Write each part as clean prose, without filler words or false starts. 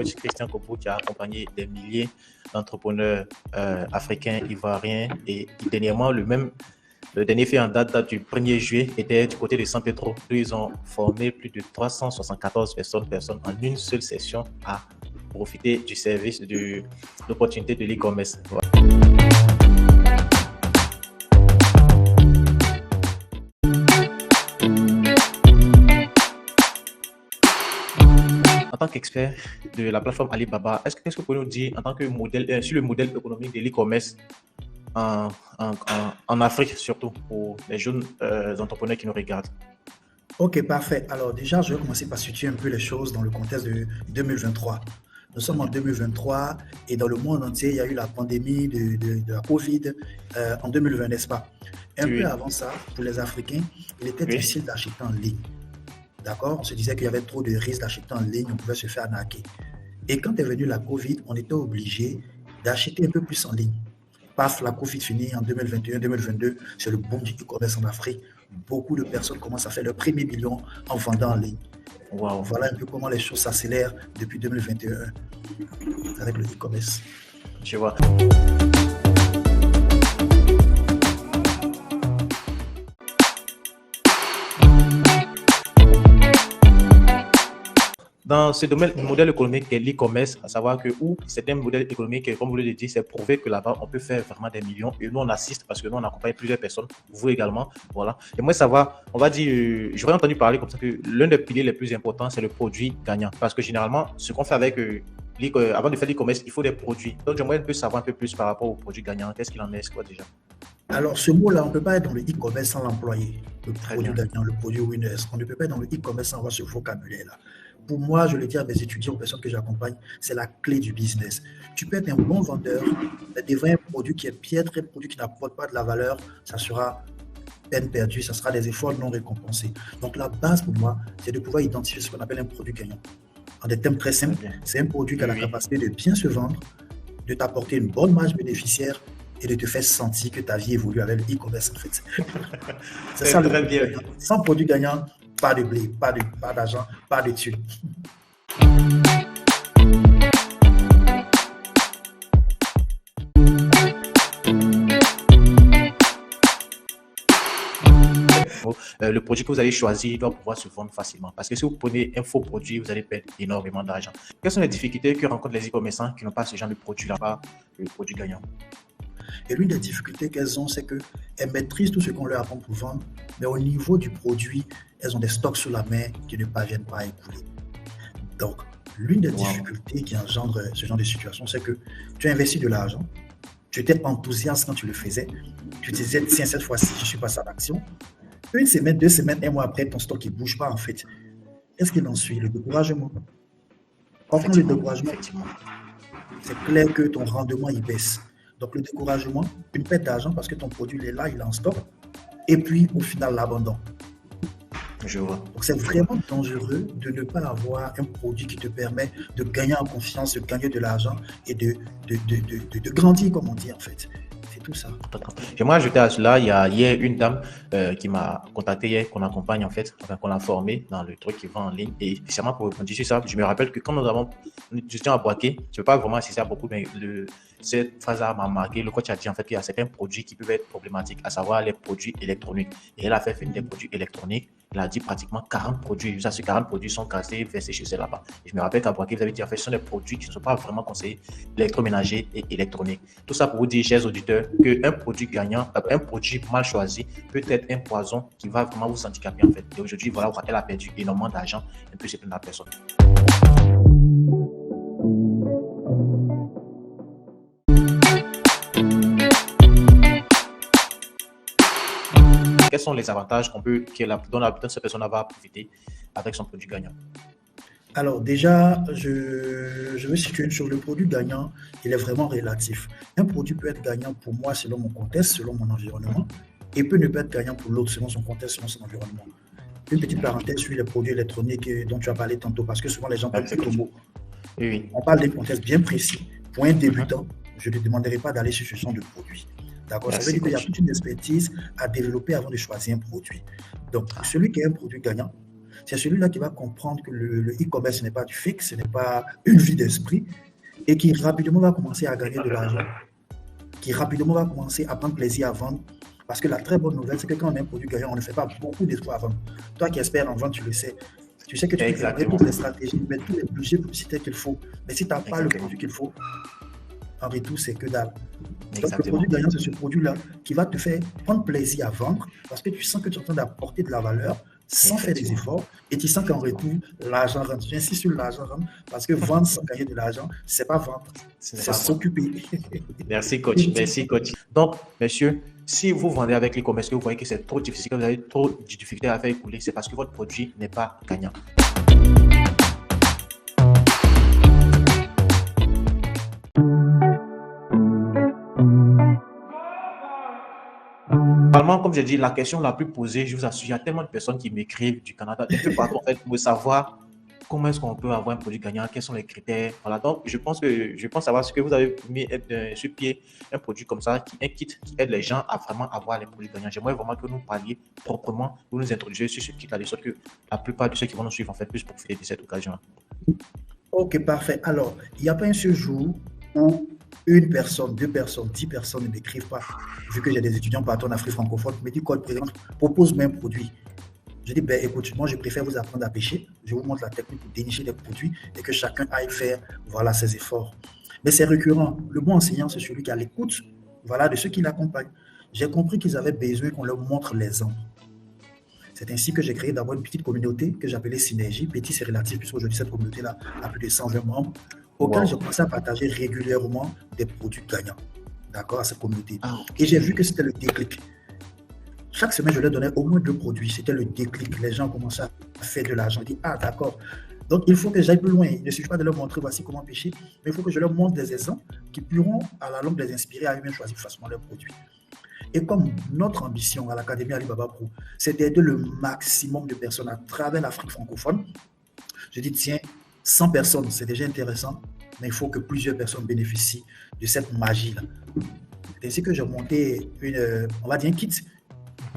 coach Christian Kopo qui a accompagné des milliers d'entrepreneurs africains, ivoiriens et dernièrement, le dernier fait en date du 1er juillet était du côté de San Pedro. Ils ont formé plus de 374 personnes en une seule session à profiter du service, de l'opportunité de l'e-commerce. Voilà. En tant qu'expert de la plateforme Alibaba, qu'est-ce que vous pouvez nous dire en tant que modèle, sur le modèle économique de l'e-commerce en Afrique, surtout pour les jeunes entrepreneurs qui nous regardent? Ok, parfait. Alors déjà, je vais commencer par situer un peu les choses dans le contexte de 2023. Nous sommes en 2023 et dans le monde entier, il y a eu la pandémie de la Covid en 2020, n'est-ce pas? Un peu avant ça, pour les Africains, il était difficile d'acheter en ligne. D'accord? On se disait qu'il y avait trop de risques d'acheter en ligne, on pouvait se faire arnaquer. Et quand est venue la Covid, on était obligé d'acheter un peu plus en ligne. Paf, la Covid finit en 2021-2022, c'est le boom du e-commerce en Afrique. Beaucoup de personnes commencent à faire leur premier million en vendant en ligne. Wow. Voilà un peu comment les choses s'accélèrent depuis 2021 avec le e-commerce. Je vois. Dans ce domaine, le modèle économique de l'e-commerce, à savoir que c'est un modèle économique, comme vous l'avez dit, c'est prouvé que là-bas, on peut faire vraiment des millions. Et nous, on assiste parce que nous, on accompagne plusieurs personnes, vous également. Voilà. Et moi, savoir, on va dire, j'aurais entendu parler comme ça que l'un des piliers les plus importants, c'est le produit gagnant. Parce que généralement, ce qu'on fait avec avant de faire l'e-commerce, il faut des produits. Donc, j'aimerais savoir un peu plus par rapport aux produits gagnants. Qu'est-ce qu'il en est, quoi déjà? Alors, ce mot-là, on ne peut pas être dans le e-commerce sans l'employer. Le produit gagnant, le produit winners. On ne peut pas être dans le e-commerce sans avoir ce vocabulaire-là. Pour moi, je le dis à mes étudiants, aux personnes que j'accompagne, c'est la clé du business. Tu peux être un bon vendeur, mais devant un produit qui est piètre, un produit qui n'apporte pas de la valeur, ça sera peine perdue, ça sera des efforts non récompensés. Donc, la base pour moi, c'est de pouvoir identifier ce qu'on appelle un produit gagnant. En des termes très simples, c'est un produit qui a la capacité de bien se vendre, de t'apporter une bonne marge bénéficiaire et de te faire sentir que ta vie évolue avec le e-commerce en fait. C'est ça le produit gagnant. Sans produit gagnant, pas de blé, pas d'argent, pas de thunes. Le produit que vous allez choisir doit pouvoir se vendre facilement. Parce que si vous prenez un faux produit, vous allez perdre énormément d'argent. Quelles sont les difficultés que rencontrent les e-commerçants qui n'ont pas ce genre de produit là-bas, le produit gagnant? Et l'une des difficultés qu'elles ont, c'est qu'elles maîtrisent tout ce qu'on leur apprend pour vendre, mais au niveau du produit, elles ont des stocks sous la main qui ne parviennent pas à écouler. Donc, l'une des difficultés qui engendre ce genre de situation, c'est que tu as investi de l'argent, tu étais enthousiaste quand tu le faisais, tu te disais, tiens, cette fois-ci, je suis passé à l'action. Une semaine, 2 semaines, 1 mois après, ton stock ne bouge pas en fait. Qu'est-ce qu'il en suit? Le découragement. Enfin, le découragement, c'est clair que ton rendement il baisse. Donc, le découragement, une perte d'argent parce que ton produit il est là, il est en stock. Et puis, au final, l'abandon. Je vois. Donc, c'est vraiment dangereux de ne pas avoir un produit qui te permet de gagner en confiance, de gagner de l'argent et de grandir, comme on dit en fait. C'est tout ça. J'aimerais ajouter à cela, il y a hier une dame qui m'a contacté hier, qu'on accompagne en fait, enfin, qu'on a formé dans le truc qui vend en ligne. Et spécialement pour répondre sur ça, je me rappelle que quand nous étions à Boaké, je ne peux pas vraiment assister à beaucoup, mais cette phrase-là m'a marqué. Le coach a dit en fait qu'il y a certains produits qui peuvent être problématiques, à savoir les produits électroniques. Et elle a fait venir des produits électroniques. Elle a dit pratiquement 40 produits. Ces 40 produits sont cassés, versés chez elle là-bas. Et je me rappelle qu'à Boaké, vous avez dit en fait, ce sont des produits qui ne sont pas vraiment conseillés, électroménagers et électroniques. Tout ça pour vous dire, chers auditeurs, qu'un produit gagnant, un produit mal choisi peut être un poison qui va vraiment vous handicaper en fait. Et aujourd'hui, voilà, elle a perdu énormément d'argent et puis c'est plein de personnes. Quels sont les avantages dont cette personne va profiter avec son produit gagnant? Alors déjà, je veux situer une chose. Le produit gagnant, il est vraiment relatif. Un produit peut être gagnant pour moi selon mon contexte, selon mon environnement, et peut ne pas être gagnant pour l'autre selon son contexte, selon son environnement. Une petite parenthèse sur les produits électroniques dont tu as parlé tantôt, parce que souvent les gens parlent de mots. Oui. On parle d'un contexte bien précis. Pour un débutant, je ne te demanderai pas d'aller sur ce genre de produit. D'accord? Ça veut dire qu'il y a toute une expertise à développer avant de choisir un produit. Donc, celui qui a un produit gagnant, C'est celui-là qui va comprendre que le e-commerce n'est pas du fixe, ce n'est pas une vie d'esprit, et qui rapidement va commencer à gagner de l'argent, qui rapidement va commencer à prendre plaisir à vendre. Parce que la très bonne nouvelle, c'est que quand on a un produit gagnant, on ne fait pas beaucoup d'efforts à vendre. Toi qui espères en vente, tu le sais. Tu sais que tu peux faire toutes les stratégies, mettre tous les budgets publicitaires qu'il faut. Mais si tu n'as pas le produit qu'il faut, en retour, c'est que dalle. Donc, le produit gagnant, c'est ce produit-là qui va te faire prendre plaisir à vendre parce que tu sens que tu es en train d'apporter de la valeur sans faire des efforts et tu sens qu'en retour, l'argent rentre. J'insiste sur l'argent rentre parce que vendre sans gagner de l'argent, c'est pas vendre, c'est s'occuper. Merci, coach. Merci, coach. Donc, monsieur, si vous vendez avec l'e-commerce, que vous voyez que c'est trop difficile, que vous avez trop de difficultés à faire écouler, c'est parce que votre produit n'est pas gagnant. Normalement, comme j'ai dit, la question la plus posée, je vous assure, il y a tellement de personnes qui m'écrivent du Canada, un peu partout, en fait, pour savoir comment est-ce qu'on peut avoir un produit gagnant, quels sont les critères. Voilà, donc je pense savoir ce que vous avez mis sur pied, un produit comme ça, un kit qui aide les gens à vraiment avoir les produits gagnants. J'aimerais vraiment que nous parliez proprement, vous nous introduisez sur ce kit-là, de sorte que la plupart de ceux qui vont nous suivre, en fait, puissent profiter de cette occasion-là. Ok, parfait. Alors, il n'y a pas un seul jour où une personne, 2 personnes, 10 personnes ne m'écrivent pas. Vu que j'ai des étudiants partout en Afrique francophone, me dit Code, par exemple, propose-moi un produit. Je dis, ben écoute, moi je préfère vous apprendre à pêcher. Je vous montre la technique pour dénicher des produits et que chacun aille faire voilà, ses efforts. Mais c'est récurrent. Le bon enseignant, c'est celui qui a l'écoute voilà, de ceux qui l'accompagnent. J'ai compris qu'ils avaient besoin qu'on leur montre l'exemple. C'est ainsi que j'ai créé d'abord une petite communauté que j'appelais Synergie. Petit, c'est relatif, puisqu'aujourd'hui, cette communauté-là a plus de 120 membres, auquel j'ai commencé à partager régulièrement des produits gagnants, d'accord, à cette communauté. Et j'ai vu que c'était le déclic. Chaque semaine, je leur donnais au moins 2 produits. C'était le déclic. Les gens commençaient à faire de l'argent. Ils disent, ah, d'accord. Donc, il faut que j'aille plus loin. Il ne suffit pas de leur montrer voici comment pêcher, mais il faut que je leur montre des exemples qui pourront, à la longue, les inspirer à eux-mêmes choisir facilement leurs produits. Et comme notre ambition à l'Académie Alibaba Pro, c'est d'aider le maximum de personnes à travers l'Afrique francophone, je dis, tiens, 100 personnes, c'est déjà intéressant, mais il faut que plusieurs personnes bénéficient de cette magie-là. C'est ainsi que j'ai monté on va dire un kit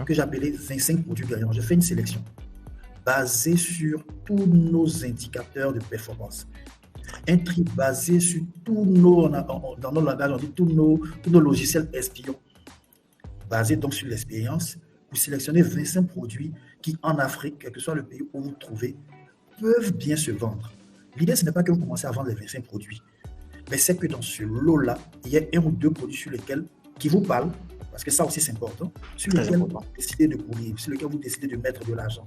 que j'appelais 25 produits gagnants. J'ai fait une sélection basée sur tous nos indicateurs de performance. Un tri basé sur tous nos, dans nos langages, on dit tous nos logiciels espions, basé donc sur l'expérience, pour sélectionner 25 produits qui, en Afrique, quel que soit le pays où vous vous trouvez, peuvent bien se vendre. L'idée, ce n'est pas que vous commencez à vendre les 25 produits, mais c'est que dans ce lot-là, il y a 1 ou 2 produits sur lesquels, qui vous parlent, parce que ça aussi c'est important, sur lesquels vous décidez de courir, sur lesquels vous décidez de mettre de l'argent.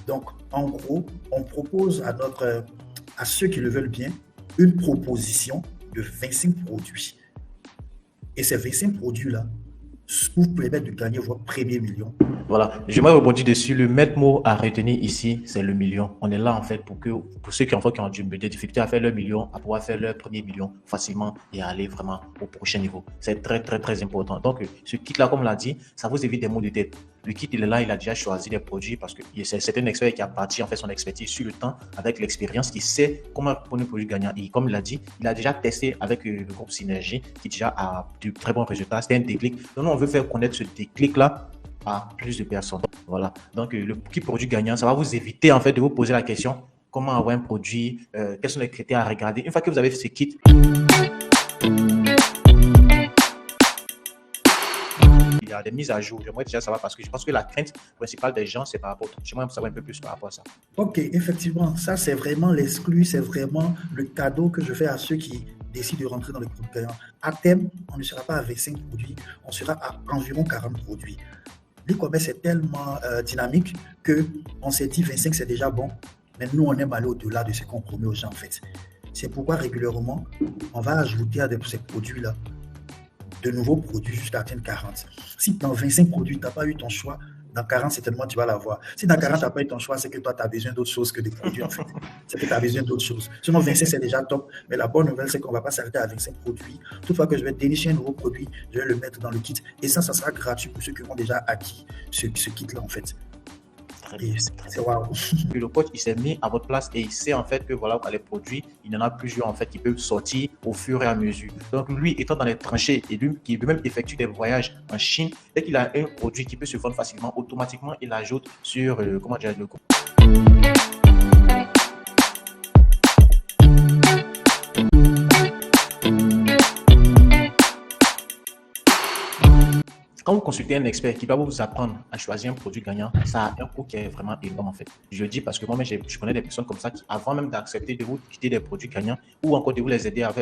Donc, en gros, on propose à ceux qui le veulent bien, une proposition de 25 produits. Et ces 25 produits-là vous permettent de gagner votre premier million. Voilà, j'aimerais rebondir dessus. Le maître mot à retenir ici, c'est le million. On est là en fait pour ceux qui ont des difficultés à faire leur million, à pouvoir faire leur premier million facilement et aller vraiment au prochain niveau. C'est très très très important. Donc ce kit-là, comme on l'a dit, ça vous évite des maux de tête. Le kit, il est là, il a déjà choisi les produits parce que c'est un expert qui a bâti en fait son expertise sur le temps avec l'expérience, qui sait comment prendre un produit gagnant. Et comme il l'a dit, il a déjà testé avec le groupe Synergie qui déjà a de très bons résultats. C'était un déclic. Donc nous, on veut faire connaître ce déclic-là à plus de personnes. Voilà. Donc, le kit produit gagnant, ça va vous éviter en fait de vous poser la question comment avoir un produit, quels sont les critères à regarder. Une fois que vous avez fait ce kit, il y a des mises à jour. J'aimerais déjà savoir parce que je pense que la crainte principale des gens, c'est par rapport. J'aimerais savoir un peu plus par rapport à ça. Ok, effectivement, ça c'est vraiment l'exclu, c'est vraiment le cadeau que je fais à ceux qui décident de rentrer dans le produit gagnant. À terme, on ne sera pas à 25 produits, on sera à environ 40 produits. L'e-commerce est tellement dynamique qu'on s'est dit 25 c'est déjà bon, mais nous on aime aller au-delà de ce qu'on promet aux gens en fait. C'est pourquoi régulièrement, on va ajouter à ces produits-là de nouveaux produits jusqu'à atteindre 40. Si dans 25 produits, tu n'as pas eu ton choix, dans 40, certainement, tu vas l'avoir. Si dans 40, tu n'as pas eu ton choix, c'est que toi, tu as besoin d'autre chose que des produits, en fait. C'est que tu as besoin d'autre chose. Sinon, 25, c'est déjà top. Mais la bonne nouvelle, c'est qu'on ne va pas s'arrêter à 25 produits. Toutefois que je vais dénicher un nouveau produit, je vais le mettre dans le kit. Et ça sera gratuit pour ceux qui ont déjà acquis ce kit-là, en fait. C'est waouh. Le coach, il s'est mis à votre place et il sait en fait que voilà, les produits, il y en a plusieurs en fait qui peuvent sortir au fur et à mesure. Donc lui, étant dans les tranchées et lui qui peut même effectuer des voyages en Chine, dès qu'il a un produit qui peut se vendre facilement, automatiquement il ajoute sur comment dire le Quand vous consultez un expert qui va vous apprendre à choisir un produit gagnant, ça a un coût qui est vraiment énorme en fait. Je le dis parce que moi-même, je connais des personnes comme ça qui, avant même d'accepter de vous quitter des produits gagnants ou encore de vous les aider à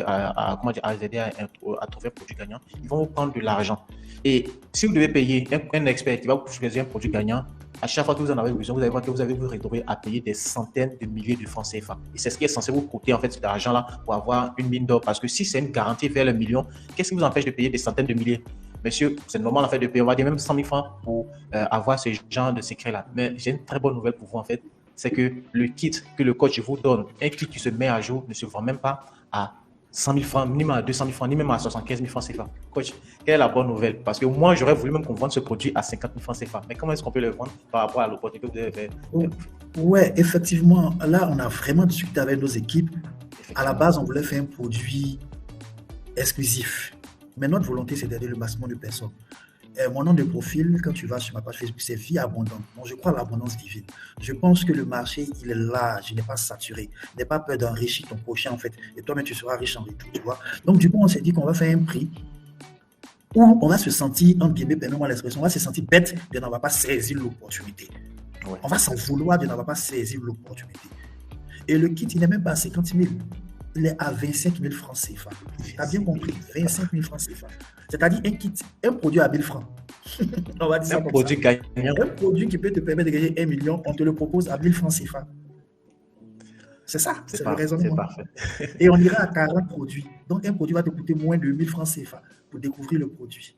les aider à trouver un produit gagnant, ils vont vous prendre de l'argent. Et si vous devez payer un expert qui va vous choisir un produit gagnant, à chaque fois que vous en avez besoin, vous allez voir que vous allez vous retrouver à payer des centaines de milliers de francs CFA. Et c'est ce qui est censé vous coûter en fait cet argent-là pour avoir une mine d'or. Parce que si c'est une garantie vers le million, qu'est-ce qui vous empêche de payer des centaines de milliers? Monsieur, c'est normal en fait de payer, on va dire même 100 000 francs pour avoir ce genre de secret-là. Mais j'ai une très bonne nouvelle pour vous en fait, c'est que le kit que le coach vous donne, un kit qui se met à jour, ne se vend même pas à 100 000 francs, ni même à 200 000 francs, ni même à 75 000 francs CFA. Coach, quelle est la bonne nouvelle? Parce que moi, j'aurais voulu même qu'on vende ce produit à 50 000 francs CFA. Mais comment est-ce qu'on peut le vendre par rapport à l'opportunité que vous avez fait? Ouais, effectivement, là, on a vraiment discuté avec nos équipes. À la base, on voulait faire un produit exclusif. Mais notre volonté, c'est d'aider le maximum de personnes. Mon nom de profil, quand tu vas sur ma page Facebook, c'est Vie Abondante. Donc, je crois à l'abondance divine. Je pense que le marché, il est large, il n'est pas saturé. N'aie pas peur d'enrichir ton prochain, en fait. Et toi-même, tu seras riche en retour, tu vois. Donc, du coup, on s'est dit qu'on va faire un prix où on va se sentir, entre guillemets, permets-moi l'expression, on va se sentir bête de n'avoir pas saisi l'opportunité. Ouais. On va s'en vouloir de n'avoir pas saisi l'opportunité. Et le kit, il n'est même pas à 50 000. Il est à 25 000 francs CFA. Tu as bien compris, 25 000 francs CFA. C'est-à-dire un kit, un produit à 1000 francs. On va dire ça comme produit ça. Gagnant. Un produit qui peut te permettre de gagner 1 million, on te le propose à 1000 francs CFA. C'est ça, c'est le raisonnement. Et on ira à 40 produits. Donc un produit va te coûter moins de 1000 francs CFA pour découvrir le produit.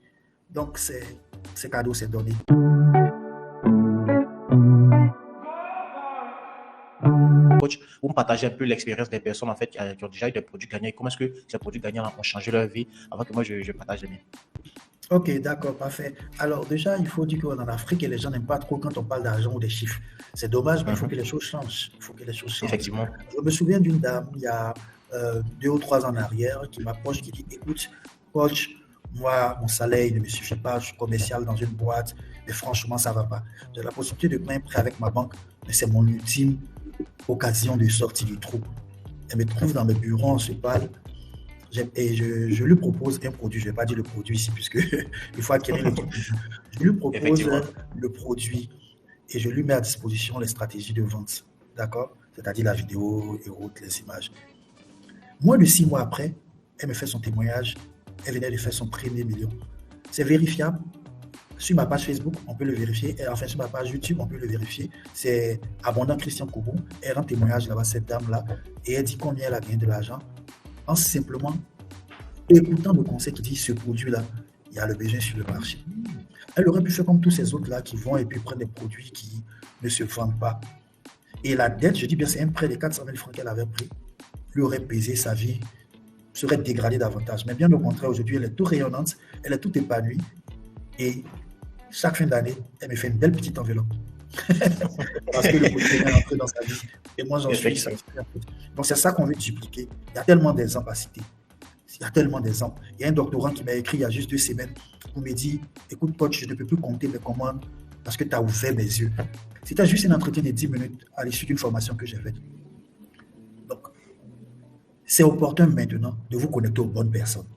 Donc c'est cadeau, c'est donné. Coach, vous me partagez un peu l'expérience des personnes en fait qui ont déjà eu des produits gagnants et comment est-ce que ces produits gagnants ont changé leur vie avant que moi je partage les miens. Ok, d'accord, parfait. Alors déjà, il faut dire qu'en Afrique, les gens n'aiment pas trop quand on parle d'argent ou des chiffres. C'est dommage, mais il faut que les choses changent. Il faut que les choses changent. Effectivement. Je me souviens d'une dame, il y a 2 ou 3 ans en arrière, qui m'approche, qui dit, écoute, coach, moi, mon salaire ne me suffit pas, je suis commercial dans une boîte, mais franchement, ça ne va pas. J'ai la possibilité de prendre un prêt avec ma banque, mais c'est mon ultime occasion de sortir du trou. Elle me trouve dans mes bureaux, on se parle, et je lui propose un produit. Je ne vais pas dire le produit ici, puisque il faut acquérir le produit. Je lui propose le produit et je lui mets à disposition les stratégies de vente, d'accord? C'est-à-dire la vidéo et autres, les images. Moins de 6 mois après, elle me fait son témoignage. Elle venait de faire son premier million. C'est vérifiable. Sur ma page Facebook, on peut le vérifier. Et enfin, sur ma page YouTube, on peut le vérifier. C'est Abondant Christian Koubou. Elle rend témoignage là-bas, cette dame-là. Et elle dit combien elle a gagné de l'argent en simplement écoutant le conseil qui dit ce produit-là, il y a le besoin sur le marché. Elle aurait pu faire comme tous ces autres-là qui vont et puis prendre des produits qui ne se vendent pas. Et la dette, je dis bien, c'est un prêt de 400 000 francs qu'elle avait pris, lui aurait pesé sa vie, serait dégradée davantage. Mais bien au contraire, aujourd'hui, elle est tout rayonnante, elle est tout épanouie. Et chaque fin d'année, elle me fait une belle petite enveloppe. Parce que le produit est rentré dans sa vie. Et moi, j'en suis satisfait. Donc, c'est ça qu'on veut dupliquer. Il y a tellement d'exemples à citer. Il y a tellement d'exemples. Il y a un doctorant qui m'a écrit il y a juste 2 semaines pour me dire, écoute, coach, je ne peux plus compter mes commandes parce que tu as ouvert mes yeux. C'était juste un entretien de 10 minutes à l'issue d'une formation que j'ai faite. Donc, c'est opportun maintenant de vous connecter aux bonnes personnes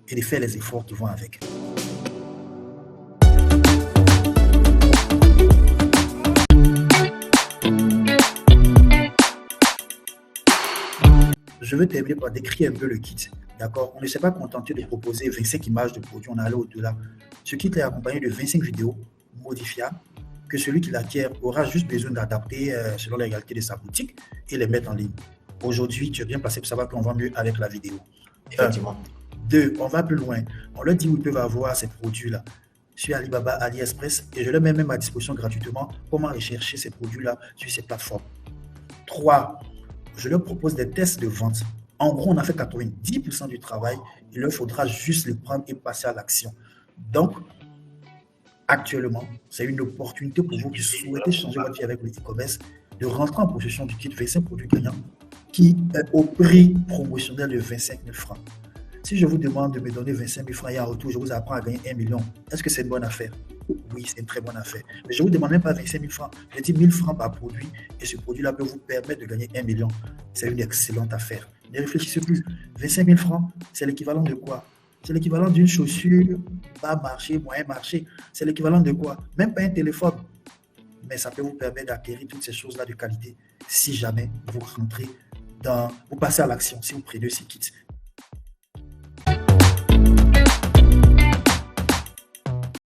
et de faire les efforts qui vont avec. Je veux terminer par décrire un peu le kit. D'accord? On ne s'est pas contenté de proposer 25 images de produits, on est allé au-delà. Ce kit est accompagné de 25 vidéos modifiables que celui qui l'acquiert aura juste besoin d'adapter selon les réalités de sa boutique et les mettre en ligne. Aujourd'hui, tu es bien placé pour savoir qu'on va mieux avec la vidéo. Effectivement. 2, on va plus loin. On leur dit où ils peuvent avoir ces produits-là sur Alibaba, AliExpress et je leur mets même à disposition gratuitement comment rechercher ces produits-là sur ces plateformes. 3, je leur propose des tests de vente. En gros, on a fait 90% du travail. Il leur faudra juste les prendre et passer à l'action. Donc, actuellement, c'est une opportunité pour vous qui souhaitez changer votre vie avec le e-commerce de rentrer en possession du kit 25 produits gagnants qui est au prix promotionnel de 25 000 francs. Si je vous demande de me donner 25 000 francs et en retour, je vous apprends à gagner 1 million, est-ce que c'est une bonne affaire? oui, c'est une très bonne affaire. Mais je ne vous demande même pas 25 000 francs. Je dis 1000 francs par produit et ce produit-là peut vous permettre de gagner 1 million. C'est une excellente affaire. Ne réfléchissez plus. 25 000 francs, c'est l'équivalent de quoi? C'est l'équivalent d'une chaussure bas marché, moyen marché. C'est l'équivalent de quoi? Même pas un téléphone. Mais ça peut vous permettre d'acquérir toutes ces choses-là de qualité si jamais vous rentrez vous passez à l'action, si vous prenez ces kits.